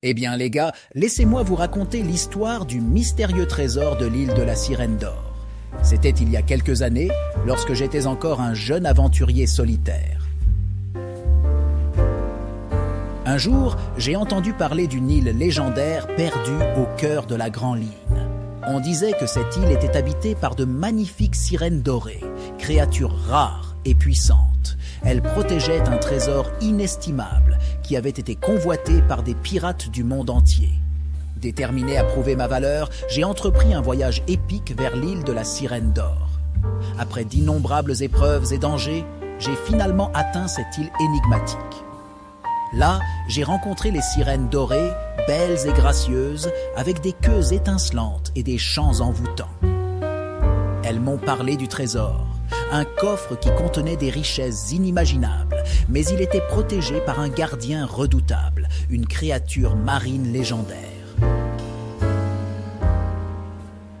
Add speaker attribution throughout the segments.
Speaker 1: Eh bien les gars, laissez-moi vous raconter l'histoire du mystérieux trésor de l'île de la Sirène d'Or. C'était il y a quelques années, lorsque j'étais encore un jeune aventurier solitaire. Un jour, j'ai entendu parler d'une île légendaire perdue au cœur de la Grande Ligne. On disait que cette île était habitée par de magnifiques sirènes dorées, créatures rares et puissantes. Elles protégeaient un trésor inestimable qui avait été convoité par des pirates du monde entier. Déterminé à prouver ma valeur, j'ai entrepris un voyage épique vers l'île de la Sirène d'Or. Après d'innombrables épreuves et dangers, j'ai finalement atteint cette île énigmatique. Là, j'ai rencontré les sirènes dorées, belles et gracieuses, avec des queues étincelantes et des chants envoûtants. Elles m'ont parlé du trésor, un coffre qui contenait des richesses inimaginables, mais il était protégé par un gardien redoutable, une créature marine légendaire.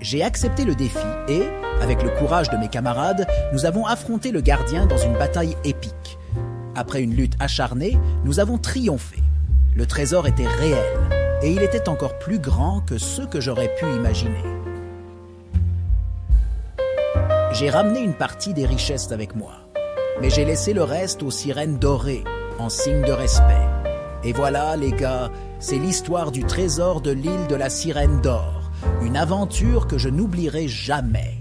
Speaker 1: J'ai accepté le défi et, avec le courage de mes camarades, nous avons affronté le gardien dans une bataille épique. Après une lutte acharnée, nous avons triomphé. Le trésor était réel et il était encore plus grand que ce que j'aurais pu imaginer. J'ai ramené une partie des richesses avec moi, mais j'ai laissé le reste aux sirènes dorées, en signe de respect. Et voilà, les gars, c'est l'histoire du trésor de l'île de la Sirène d'Or, une aventure que je n'oublierai jamais.